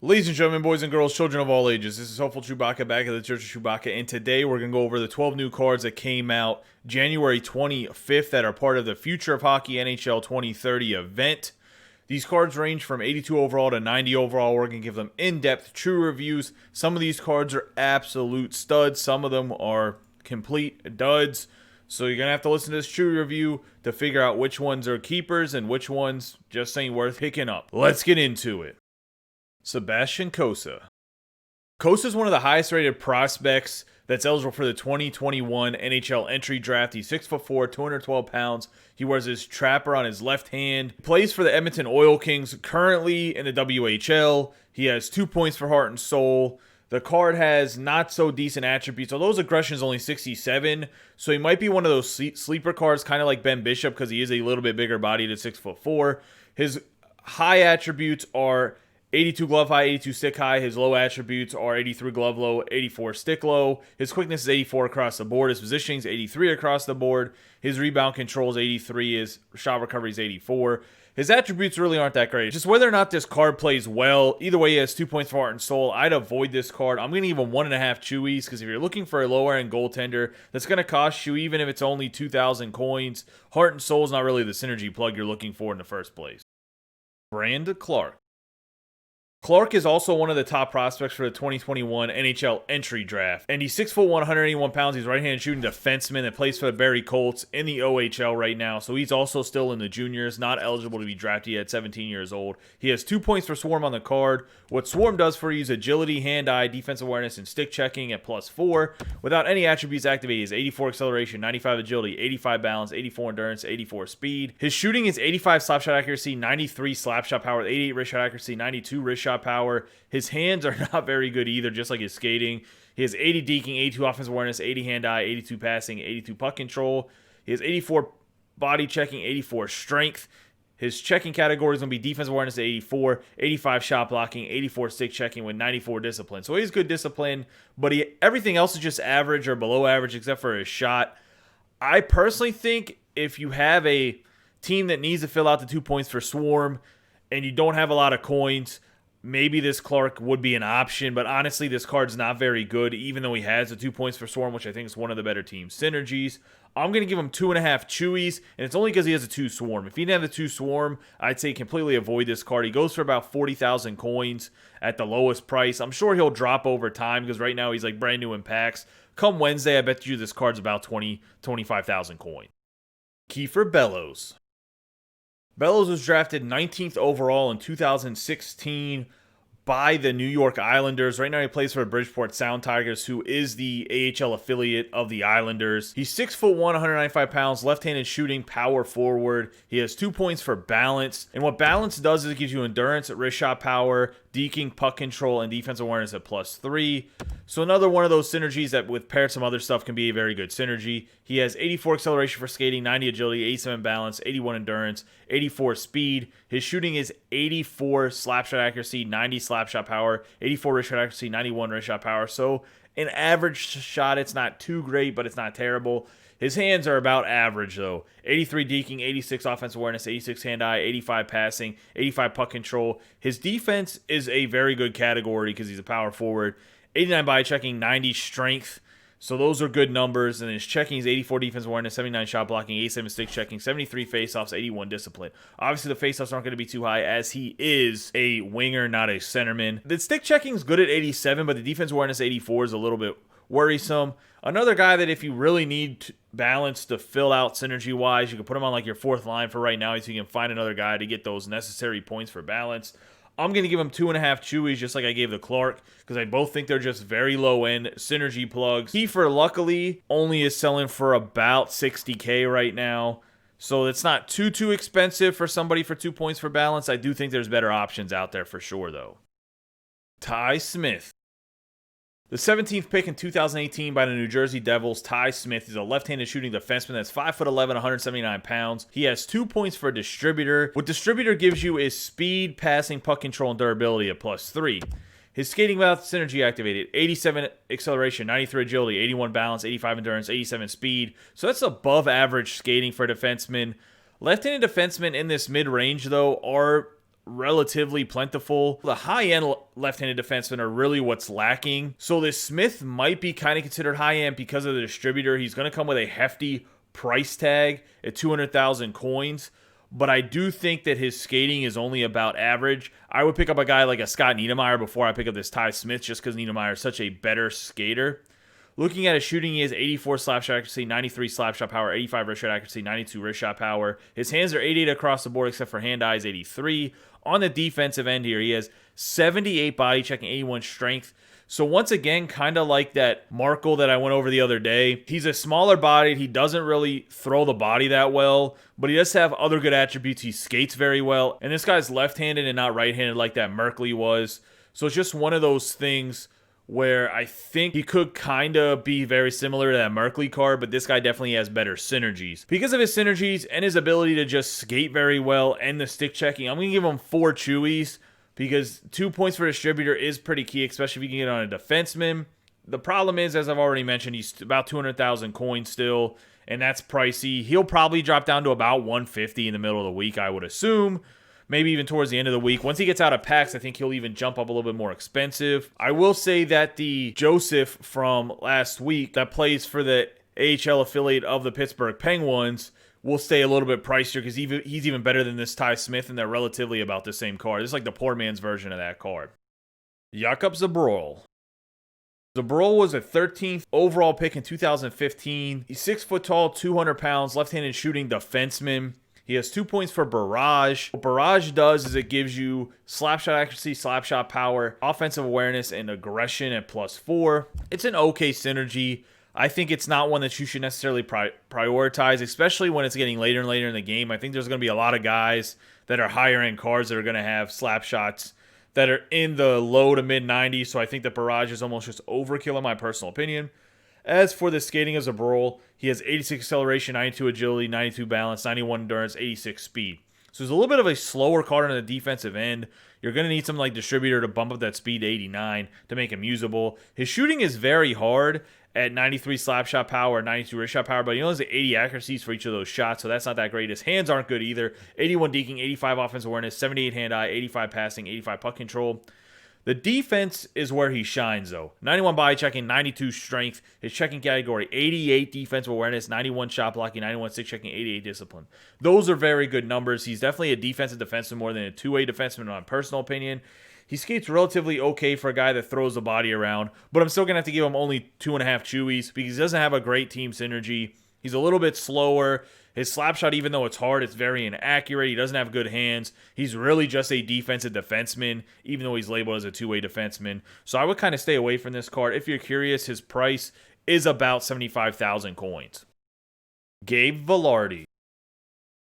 Ladies and gentlemen, boys and girls, children of all ages, this is Hopeful Chewbacca back at the Church of Chewbacca, and today we're going to go over the 12 new cards that came out January 25th that are part of the Future of Hockey NHL 2030 event. These cards range from 82 overall to 90 overall. We're going to give them in-depth, true reviews. Some of these cards are absolute studs. Some of them are complete duds. So you're going to have to listen to this true review to figure out which ones are keepers and which ones just ain't worth picking up. Let's get into it. Sebastian COSSA. COSSA is one of the highest rated prospects that's eligible for the 2021 NHL entry draft. He's 6'4", 212 pounds. He wears his trapper on his left hand. He plays for the Edmonton Oil Kings, currently in the WHL. He has 2 points for heart and soul. The card has not so decent attributes, although his aggression is only 67, so he might be one of those sleeper cards, kind of like Ben Bishop, because he is a little bit bigger bodied at 6'4". His high attributes are 82 glove high, 82 stick high. His low attributes are 83 glove low, 84 stick low. His quickness is 84 across the board. His positioning is 83 across the board. His rebound control is 83. His shot recovery is 84. His attributes really aren't that great. Just whether or not this card plays well. Either way, he has 2 points for heart and soul. I'd avoid this card. I'm going to give him 1.5 chewies because if you're looking for a lower end goaltender, that's going to cost you, even if it's only 2,000 coins. Heart and soul is not really the synergy plug you're looking for in the first place. Brandon Clark. Clark is also one of the top prospects for the 2021 NHL entry draft. And he's 6'1", 181 pounds. He's a right-handed shooting defenseman that plays for the Barrie Colts in the OHL right now. So he's also still in the juniors, not eligible to be drafted yet, 17 years old. He has 2 points for Swarm on the card. What Swarm does for you is agility, hand-eye, defensive awareness, and stick checking at +4. Without any attributes activated, is 84 acceleration, 95 agility, 85 balance, 84 endurance, 84 speed. His shooting is 85 slapshot accuracy, 93 slapshot power, 88 wrist shot accuracy, 92 wrist shot power. His hands are not very good either, just like his skating. He has 80 deking, 82 offensive awareness, 80 hand-eye, 82 passing, 82 puck control. He has 84 body checking, 84 strength. His checking category is going to be defensive awareness at 84, 85 shot blocking, 84 stick checking with 94 discipline. So he's good discipline, but everything else is just average or below average except for his shot. I personally think if you have a team that needs to fill out the 2 points for Swarm and you don't have a lot of coins, maybe this Clark would be an option, but honestly, this card's not very good, even though he has the 2 points for Swarm, which I think is one of the better team synergies. I'm going to give him 2.5 chewies, and it's only because he has a 2 Swarm. If he didn't have the 2 Swarm, I'd say completely avoid this card. He goes for about 40,000 coins at the lowest price. I'm sure he'll drop over time, because right now he's like brand new in packs. Come Wednesday, I bet you this card's about 25,000 coins. KIEFFER BELLOWS. Bellows was drafted 19th overall in 2016 by the New York Islanders. Right now he plays for the Bridgeport Sound Tigers, who is the AHL affiliate of the Islanders. He's 6'1", 195 pounds, left-handed shooting, power forward. He has 2 points for balance. And what balance does is it gives you endurance, wrist shot power, deking, puck control, and defensive awareness at +3. So another one of those synergies that with paired some other stuff can be a very good synergy. He has 84 acceleration for skating, 90 agility, 87 balance, 81 endurance, 84 speed. His shooting is 84 slapshot accuracy, 90 slapshot power, 84 wrist shot accuracy, 91 wrist shot power. So an average shot, it's not too great, but it's not terrible. His hands are about average, though. 83 deking, 86 offensive awareness, 86 hand-eye, 85 passing, 85 puck control. His defense is a very good category because he's a power forward. 89 body checking, 90 strength. So those are good numbers. And his checking is 84 defensive awareness, 79 shot blocking, 87 stick checking, 73 faceoffs, 81 discipline. Obviously, the faceoffs aren't going to be too high as he is a winger, not a centerman. The stick checking is good at 87, but the defensive awareness 84 is a little bit worrisome. Another guy that if you really need balance to fill out synergy-wise, you can put him on like your fourth line for right now so you can find another guy to get those necessary points for balance. I'm going to give him 2.5 chewies just like I gave the Clark because I both think they're just very low-end synergy plugs. KIEFFER, luckily, only is selling for about $60K right now. So it's not too expensive for somebody for 2 points for balance. I do think there's better options out there for sure, though. Ty Smith. The 17th pick in 2018 by the New Jersey Devils, Ty Smith is a left-handed shooting defenseman that's 5'11", 179 pounds. He has 2 points for distributor. What distributor gives you is speed, passing, puck control, and durability at +3. His skating without synergy activated, 87 acceleration, 93 agility, 81 balance, 85 endurance, 87 speed. So that's above average skating for a defenseman. Left-handed defensemen in this mid-range, though, are relatively plentiful. The high-end left-handed defensemen are really what's lacking. So this Smith might be kind of considered high-end because of the distributor. He's going to come with a hefty price tag at 200,000 coins. But I do think that his skating is only about average. I would pick up a guy like a Scott Niedermayer before I pick up this Ty Smith just because Niedermayer is such a better skater. Looking at his shooting, he has 84 slap shot accuracy, 93 slap shot power, 85 wrist shot accuracy, 92 wrist shot power. His hands are 88 across the board except for hand eyes 83. On the defensive end here, he has 78 body check and 81 strength. So once again, kind of like that Markle that I went over the other day. He's a smaller bodied. He doesn't really throw the body that well, but he does have other good attributes. He skates very well. And this guy's left-handed and not right-handed like that Merkley was. So it's just one of those things where I think he could kind of be very similar to that Merkley card, but this guy definitely has better synergies. Because of his synergies and his ability to just skate very well and the stick checking, I'm going to give him 4 Chewies because 2 points for distributor is pretty key, especially if you can get on a defenseman. The problem is, as I've already mentioned, he's about 200,000 coins still, and that's pricey. He'll probably drop down to about 150 in the middle of the week, I would assume. Maybe even towards the end of the week. Once he gets out of packs, I think he'll even jump up a little bit more expensive. I will say that the Joseph from last week that plays for the AHL affiliate of the Pittsburgh Penguins will stay a little bit pricier because he's even better than this Ty Smith, and they're relatively about the same card. This is like the poor man's version of that card. Jakob Zabrol. Zabrol was a 13th overall pick in 2015. He's 6 foot tall, 200 pounds, left-handed shooting defenseman. He has 2 points for Barrage. What Barrage does is it gives you slap shot accuracy, slap shot power, offensive awareness, and aggression at +4. It's an okay synergy. I think it's not one that you should necessarily prioritize, especially when it's getting later and later in the game. I think there's going to be a lot of guys that are higher end cards that are going to have slap shots that are in the low to mid 90s. So I think that Barrage is almost just overkill in my personal opinion. As for the skating as a Zabrol, he has 86 acceleration, 92 agility, 92 balance, 91 endurance, 86 speed. So he's a little bit of a slower card on the defensive end. You're going to need some like distributor to bump up that speed to 89 to make him usable. His shooting is very hard at 93 slap shot power, 92 wrist shot power, but he only has 80 accuracies for each of those shots, so that's not that great. His hands aren't good either. 81 deking, 85 offensive awareness, 78 hand-eye, 85 passing, 85 puck control. The defense is where he shines, though. 91 body checking, 92 strength. His checking category, 88 defensive awareness, 91 shot blocking, 91 stick checking, 88 discipline. Those are very good numbers. He's definitely a defensive defenseman more than a two-way defenseman, in my personal opinion. He skates relatively okay for a guy that throws the body around, but I'm still going to have to give him only 2.5 Chewies because he doesn't have a great team synergy. He's a little bit slower. His slap shot, even though it's hard, it's very inaccurate. He doesn't have good hands. He's really just a defensive defenseman, even though he's labeled as a two-way defenseman. So I would kind of stay away from this card. If you're curious, his price is about 75,000 coins. Gabe Vilardi.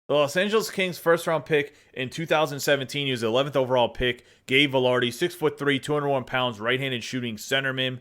The Los Angeles Kings first-round pick in 2017. He was the 11th overall pick. Gabe Vilardi, 6'3", 201 pounds, right-handed shooting centerman.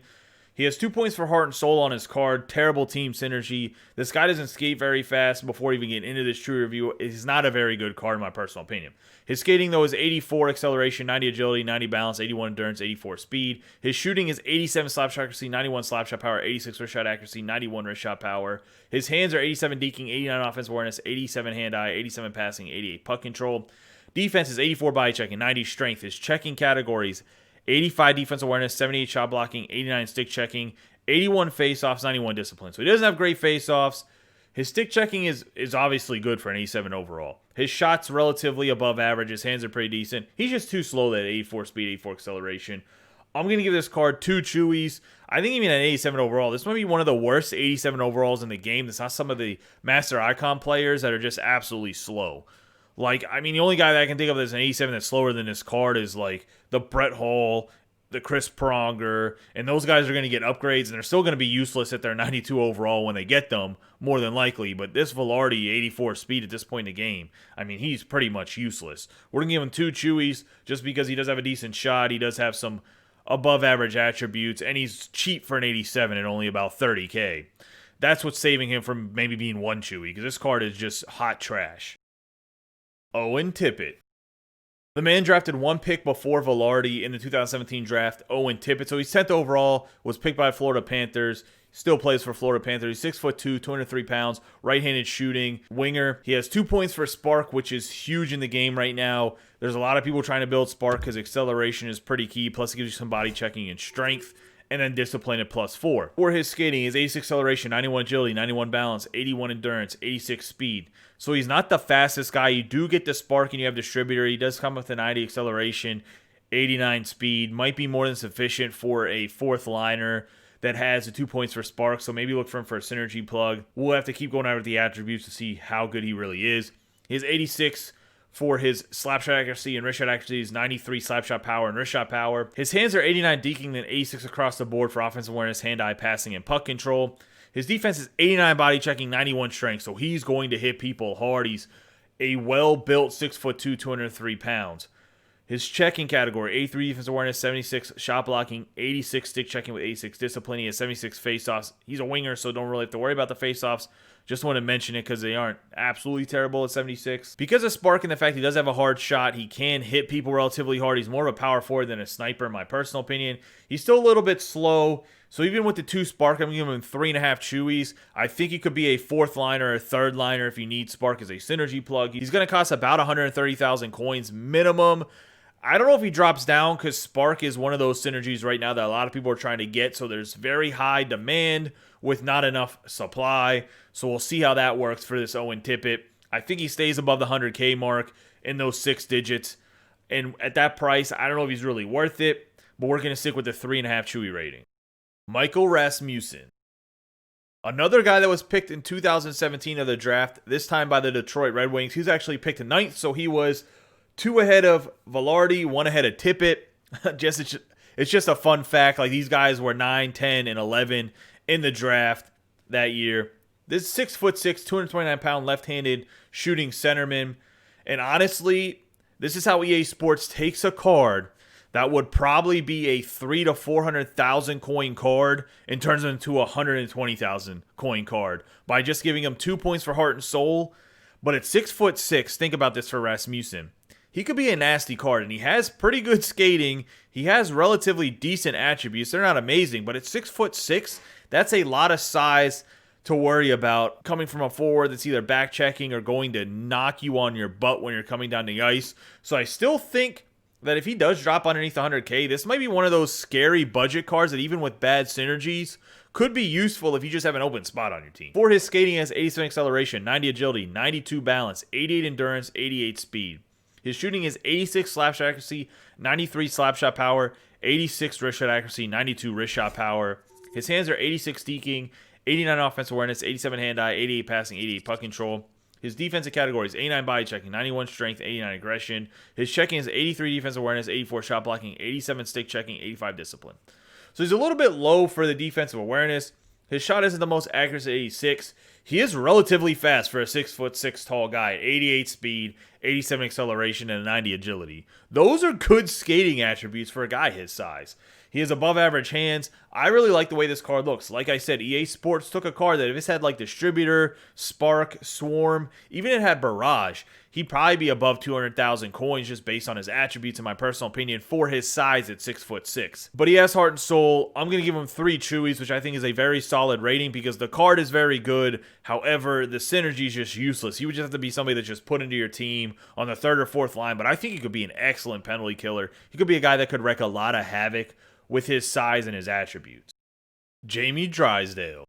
He has 2 points for heart and soul on his card. Terrible team synergy. This guy doesn't skate very fast. Before even getting into this true review, it's not a very good card in my personal opinion. His skating, though, is 84 acceleration, 90 agility, 90 balance, 81 endurance, 84 speed. His shooting is 87 slap shot accuracy, 91 slap shot power, 86 wrist shot accuracy, 91 wrist shot power. His hands are 87 deking, 89 offensive awareness, 87 hand-eye, 87 passing, 88 puck control. Defense is 84 body checking, 90 strength. His checking categories: 85 defense awareness, 78 shot blocking, 89 stick checking, 81 faceoffs, 91 discipline. So he doesn't have great faceoffs. His stick checking is obviously good for an 87 overall. His shot's relatively above average. His hands are pretty decent. He's just too slow, that 84 speed, 84 acceleration. I'm going to give this card 2 Chewies. I think even an 87 overall. This might be one of the worst 87 overalls in the game. It's not some of the Master Icon players that are just absolutely slow. Like, I mean, the only guy that I can think of that's an 87 that's slower than this card is, like, the Brett Hull, the Chris Pronger, and those guys are going to get upgrades, and they're still going to be useless at their 92 overall when they get them, more than likely. But this Vilardi, 84 speed at this point in the game, I mean, he's pretty much useless. We're going to give him 2 Chewies just because he does have a decent shot. He does have some above-average attributes, and he's cheap for an 87 at only about 30K. That's what's saving him from maybe being 1 Chewie, because this card is just hot trash. Owen Tippett. The man drafted 1 pick before Vilardi in the 2017 draft, Owen Tippett. So he's 10th overall, was picked by Florida Panthers. still plays for Florida Panthers. He's 6'2", 203 pounds, right-handed shooting, winger. He has 2 points for spark, which is huge in the game right now. There's a lot of people trying to build spark because acceleration is pretty key. Plus, it gives you some body checking and strength. And then discipline at +4. For his skating, his 86 acceleration, 91 agility, 91 balance, 81 endurance, 86 speed. So he's not the fastest guy. You do get the spark and you have distributor. He does come with a 90 acceleration, 89 speed. Might be more than sufficient for a fourth liner that has the 2 points for spark. So maybe look for him for a synergy plug. We'll have to keep going over the attributes to see how good he really is. His 86 for his slap shot accuracy and wrist shot accuracy is 93 slap shot power and wrist shot power. His hands are 89 deking and 86 across the board for offensive awareness, hand-eye passing, and puck control. His defense is 89 body checking, 91 strength, so he's going to hit people hard. He's a well-built 6'2", 203 pounds. His checking category, 83 defensive awareness, 76 shot blocking, 86 stick checking with 86 discipline. He has 76 faceoffs. He's a winger, so don't really have to worry about the faceoffs. Just want to mention it because they aren't absolutely terrible at 76. Because of spark and the fact he does have a hard shot, he can hit people relatively hard. He's more of a power forward than a sniper, in my personal opinion. He's still a little bit slow. So even with the 2 spark, I'm giving him 3.5 chewies. I think he could be a fourth liner or a third liner if you need spark as a synergy plug. He's going to cost about 130,000 coins minimum. I don't know if he drops down because spark is one of those synergies right now that a lot of people are trying to get. So there's very high demand with not enough supply. So we'll see how that works for this Owen Tippett. I think he stays above the 100K mark in those 6 digits. And at that price, I don't know if he's really worth it, but we're going to stick with the 3.5 chewy rating. Michael Rasmussen. Another guy that was picked in 2017 of the draft, this time by the Detroit Red Wings. He was actually picked 9th, so he was 2 ahead of Velarde, 1 ahead of Tippett. It's just a fun fact. Like, these guys were 9, 10, and 11 in the draft that year. This 6'6", 229-pound left-handed shooting centerman. And honestly, this is how EA Sports takes a card that would probably be a 300,000 to 400,000 coin card and turns it into a 120,000 coin card by just giving him 2 points for heart and soul. But at 6'6", think about this for Rasmussen. He could be a nasty card, and he has pretty good skating. He has relatively decent attributes. They're not amazing, but at 6'6", that's a lot of size to worry about coming from a forward that's either back checking or going to knock you on your butt when you're coming down the ice. So I still think that if he does drop underneath 100K, this might be one of those scary budget cards that even with bad synergies could be useful if you just have an open spot on your team. For his skating, he has 87 acceleration, 90 agility, 92 balance, 88 endurance, 88 speed. His shooting is 86 slap shot accuracy, 93 slap shot power, 86 wrist shot accuracy, 92 wrist shot power. His hands are 86 deking, 89 offensive awareness, 87 hand-eye, 88 passing, 88 puck control. His defensive categories, 89 body checking, 91 strength, 89 aggression. His checking is 83 defensive awareness, 84 shot blocking, 87 stick checking, 85 discipline. So he's a little bit low for the defensive awareness. His shot isn't the most accurate at 86. He is relatively fast for a 6'6" tall guy. 88 speed, 87 acceleration, and a 90 agility. Those are good skating attributes for a guy his size. He has above average hands. I really like the way this card looks. Like I said, EA Sports took a card that if it's had like Distributor, Spark, Swarm, even if it had Barrage, he'd probably be above 200,000 coins just based on his attributes, in my personal opinion, for his size at 6'6". But he has heart and soul. I'm going to give him 3 chewies, which I think is a very solid rating because the card is very good. However, the synergy is just useless. He would just have to be somebody that's just put into your team on the 3rd or 4th line, but I think he could be an excellent penalty killer. He could be a guy that could wreak a lot of havoc with his size and his attributes. Jamie Drysdale.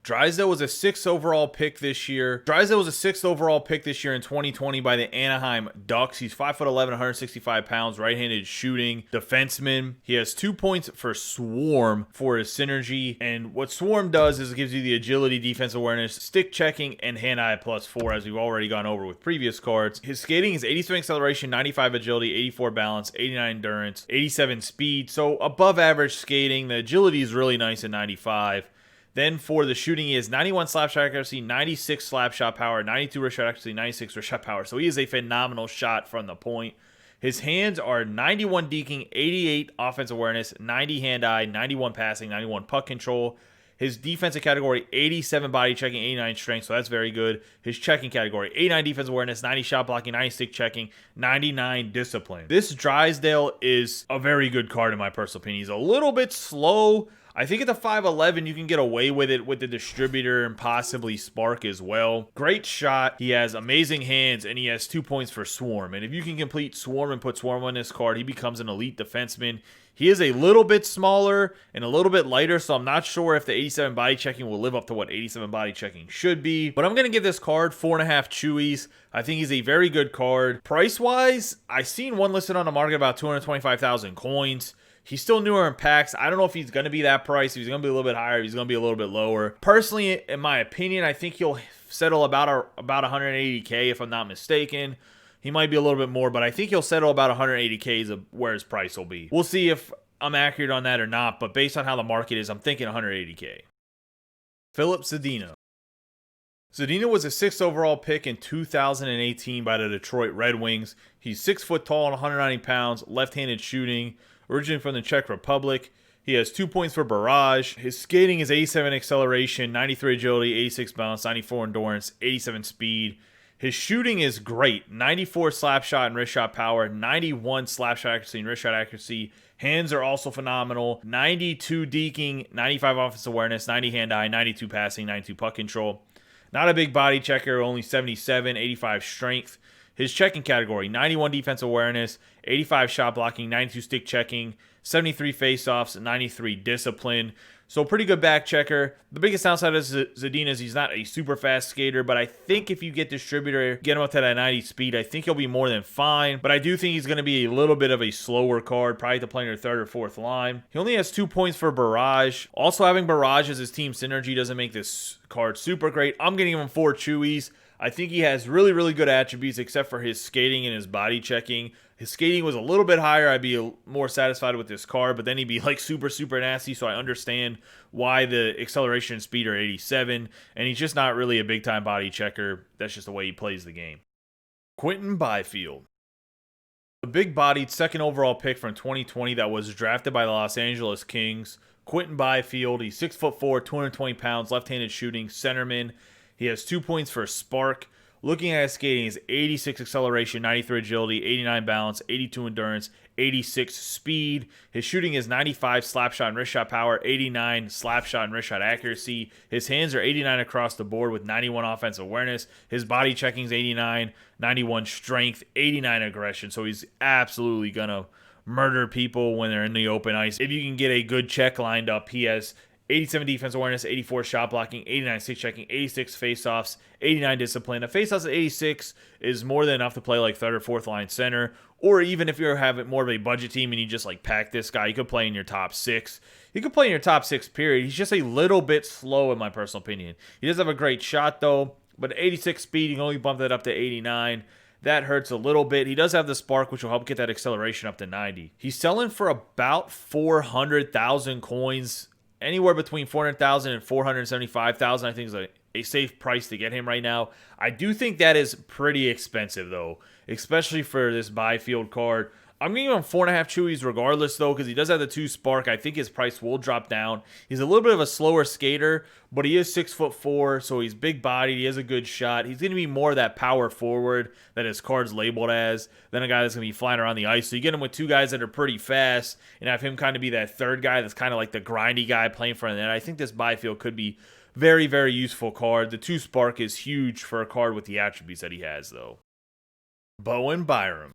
Drysdale was a 6th overall pick this year. Drysdale was a 6th overall pick this year in 2020 by the Anaheim Ducks. He's 5'11", 165 pounds, right-handed shooting defenseman. He has 2 points for Swarm for his synergy. And what Swarm does is it gives you the agility, defense awareness, stick checking, and hand-eye +4, as we've already gone over with previous cards. His skating is 87 acceleration, 95 agility, 84 balance, 89 endurance, 87 speed. So above average skating. The agility is really nice at 95. Then for the shooting, he has 91 slap shot accuracy, 96 slap shot power, 92 wrist shot accuracy, 96 wrist shot power. So he is a phenomenal shot from the point. His hands are 91 deking, 88 offensive awareness, 90 hand-eye, 91 passing, 91 puck control. His defensive category, 87 body checking, 89 strength, so that's very good. His checking category, 89 defensive awareness, 90 shot blocking, 90 stick checking, 99 discipline. This Drysdale is a very good card in my personal opinion. He's a little bit slow. I think at the 5'11", you can get away with it with the distributor and possibly spark as well. Great shot. He has amazing hands, and he has 2 points for Swarm. And if you can complete Swarm and put Swarm on this card, he becomes an elite defenseman. He is a little bit smaller and a little bit lighter, so I'm not sure if the 87 body checking will live up to what 87 body checking should be. But I'm going to give this card 4.5 Chewies. I think he's a very good card. Price-wise, I seen one listed on the market about 225,000 coins. He's still newer in packs. I don't know if he's going to be that price. If he's going to be a little bit higher, if he's going to be a little bit lower. Personally, in my opinion, I think he'll settle about 180K if I'm not mistaken. He might be a little bit more, but I think he'll settle about 180K is where his price will be. We'll see if I'm accurate on that or not, but based on how the market is, I'm thinking 180K. Filip Zadina. Zadina was a 6th overall pick in 2018 by the Detroit Red Wings. He's 6 foot tall and 190 pounds, left-handed shooting, originally from the Czech Republic. He has 2 points for barrage. His skating is 87 acceleration, 93 agility, 86 balance, 94 endurance, 87 speed. His shooting is great. 94 slap shot and wrist shot power, 91 slap shot accuracy and wrist shot accuracy. Hands are also phenomenal. 92 deking, 95 offensive awareness, 90 hand-eye, 92 passing, 92 puck control. Not a big body checker, only 77, 85 strength. His checking category, 91 defensive awareness, 85 shot blocking, 92 stick checking, 73 faceoffs, 93 discipline. So pretty good back checker. The biggest downside of Zadina is he's not a super fast skater, but I think if you get distributor, get him up to that 90 speed, I think he'll be more than fine. But I do think he's going to be a little bit of a slower card, probably to play in your 3rd or 4th line. He only has 2 points for barrage. Also, having barrage as his team synergy doesn't make this card super great. I'm going to give him 4 Chewies. I think he has really, really good attributes except for his skating and his body checking. His skating was a little bit higher. I'd be more satisfied with this card, but then he'd be like super, super nasty, so I understand why the acceleration and speed are 87, and he's just not really a big-time body checker. That's just the way he plays the game. Quinton Byfield. The big-bodied 2nd overall pick from 2020 that was drafted by the Los Angeles Kings. Quinton Byfield, he's 6'4", 220 pounds, left-handed shooting, centerman. He has 2 points for spark. Looking at his skating, he's 86 acceleration, 93 agility, 89 balance, 82 endurance, 86 speed. His shooting is 95 slap shot and wrist shot power, 89 slap shot and wrist shot accuracy. His hands are 89 across the board with 91 offensive awareness. His body checking is 89, 91 strength, 89 aggression. So he's absolutely going to murder people when they're in the open ice. If you can get a good check lined up, he has 87 defense awareness, 84 shot blocking, 89 stick checking, 86 faceoffs, 89 discipline. A faceoffs at 86 is more than enough to play like 3rd or 4th line center. Or even if you're having more of a budget team and you just like pack this guy, you could play in your top 6. You could play in your top 6 period. He's just a little bit slow in my personal opinion. He does have a great shot though, but 86 speed, you can only bump that up to 89. That hurts a little bit. He does have the spark, which will help get that acceleration up to 90. He's selling for about 400,000 coins. Anywhere between 400,000 and 475,000, I think, is a safe price to get him right now. I do think that is pretty expensive, though, especially for this Byfield card. I'm going to give him 4.5 Chewies regardless, though, because he does have the 2 spark. I think his price will drop down. He's a little bit of a slower skater, but he is 6'4", so he's big-bodied. He has a good shot. He's going to be more of that power forward that his card's labeled as than a guy that's going to be flying around the ice. So you get him with 2 guys that are pretty fast and have him kind of be that 3rd guy that's kind of like the grindy guy playing for the net. I think this Byfield could be very, very useful card. The 2 spark is huge for a card with the attributes that he has, though. Bowen BYRAM.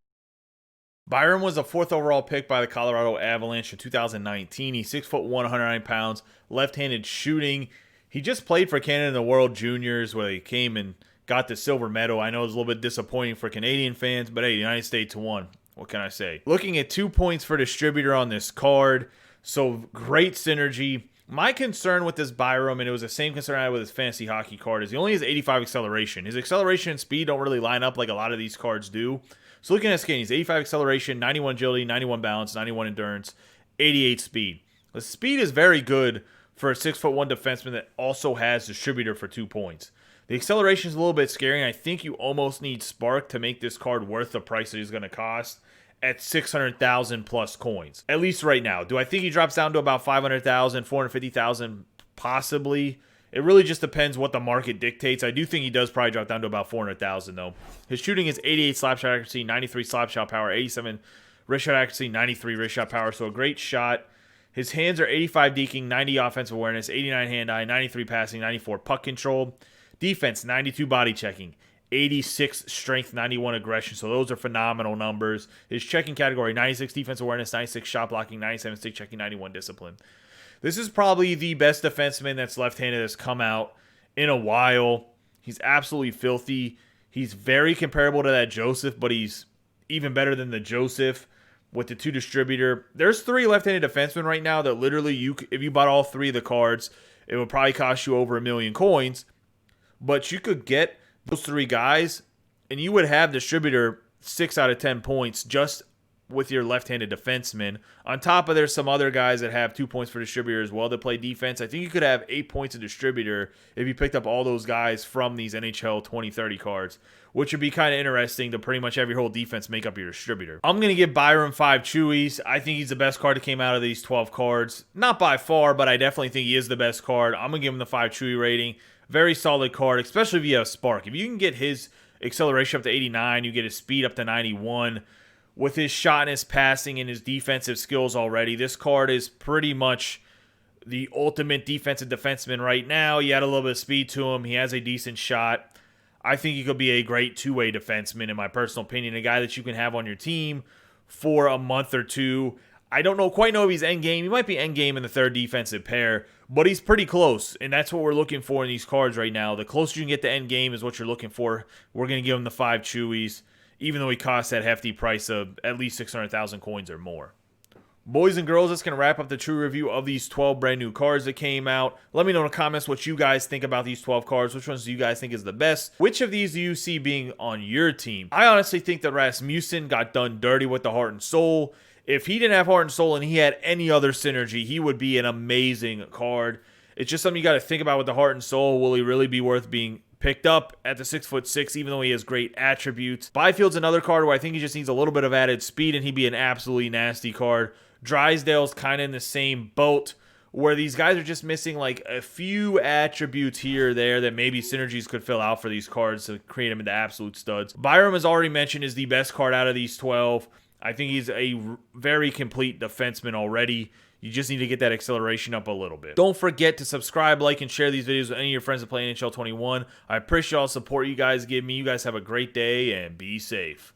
BYRAM was a 4th overall pick by the Colorado Avalanche in 2019. He's 6'1", 109 pounds, left-handed shooting. He just played for Canada in the World Juniors where he came and got the silver medal. I know it's a little bit disappointing for Canadian fans, but hey, the United States won. What can I say? Looking at 2 points for distributor on this card, so great synergy. My concern with this BYRAM, and it was the same concern I had with his fantasy hockey card, is he only has 85 acceleration. His acceleration and speed don't really line up like a lot of these cards do. So looking at his skating, he's 85 acceleration, 91 agility, 91 balance, 91 endurance, 88 speed. The speed is very good for a 6'1" defenseman that also has distributor for 2 points. The acceleration is a little bit scary, and I think you almost need spark to make this card worth the price that he's going to cost at 600,000 plus coins. At least right now. Do I think he drops down to about 500,000, 450,000? Possibly. It really just depends what the market dictates. I do think he does probably drop down to about 400,000 though. His shooting is 88 slap shot accuracy, 93 slap shot power, 87 wrist shot accuracy, 93 wrist shot power. So a great shot. His hands are 85 deking, 90 offensive awareness, 89 hand-eye, 93 passing, 94 puck control. Defense, 92 body checking, 86 strength, 91 aggression. So those are phenomenal numbers. His checking category, 96 defense awareness, 96 shot blocking, 97 stick checking, 91 discipline. This is probably the best defenseman that's left-handed that's come out in a while. He's absolutely filthy. He's very comparable to that Joseph, but he's even better than the Joseph with the 2 distributor. There's 3 left-handed defensemen right now that literally, if you bought all 3 of the cards, it would probably cost you over 1 million coins. But you could get those 3 guys, and you would have distributor 6 out of 10 points just with your left-handed defenseman. On top of, there's some other guys that have 2 points for distributor as well that play defense. I think you could have 8 points of distributor if you picked up all those guys from these NHL 2030 cards, which would be kind of interesting to pretty much have your whole defense make up your distributor. I'm going to give BYRAM 5 Chewies. I think he's the best card that came out of these 12 cards. Not by far, but I definitely think he is the best card. I'm going to give him the 5 Chewie rating. Very solid card, especially if you have Spark. If you can get his acceleration up to 89, you get his speed up to 91. With his shot and his passing and his defensive skills already, this card is pretty much the ultimate defensive defenseman right now. He had a little bit of speed to him. He has a decent shot. I think he could be a great two-way defenseman, in my personal opinion. A guy that you can have on your team for a month or two. I don't quite know if he's endgame. He might be endgame in the 3rd defensive pair, but he's pretty close, and that's what we're looking for in these cards right now. The closer you can get to endgame is what you're looking for. We're going to give him the 5 Chewies, even though he costs that hefty price of at least 600,000 coins or more. Boys and girls, that's going to wrap up the true review of these 12 brand new cards that came out. Let me know in the comments what you guys think about these 12 cards. Which ones do you guys think is the best? Which of these do you see being on your team? I honestly think that RASMUSSEN got done dirty with the heart and soul. If he didn't have heart and soul and he had any other synergy, he would be an amazing card. It's just something you got to think about with the heart and soul. Will he really be worth being picked up at the 6'6", even though he has great attributes? Byfield's another card where I think he just needs a little bit of added speed, and he'd be an absolutely nasty card. Drysdale's kind of in the same boat, where these guys are just missing like a few attributes here or there that maybe synergies could fill out for these cards to create them into absolute studs. BYRAM, as already mentioned, is the best card out of these 12. I think he's a very complete defenseman already. You just need to get that acceleration up a little bit. Don't forget to subscribe, like, and share these videos with any of your friends that play NHL 21. I appreciate all the support you guys give me. You guys have a great day and be safe.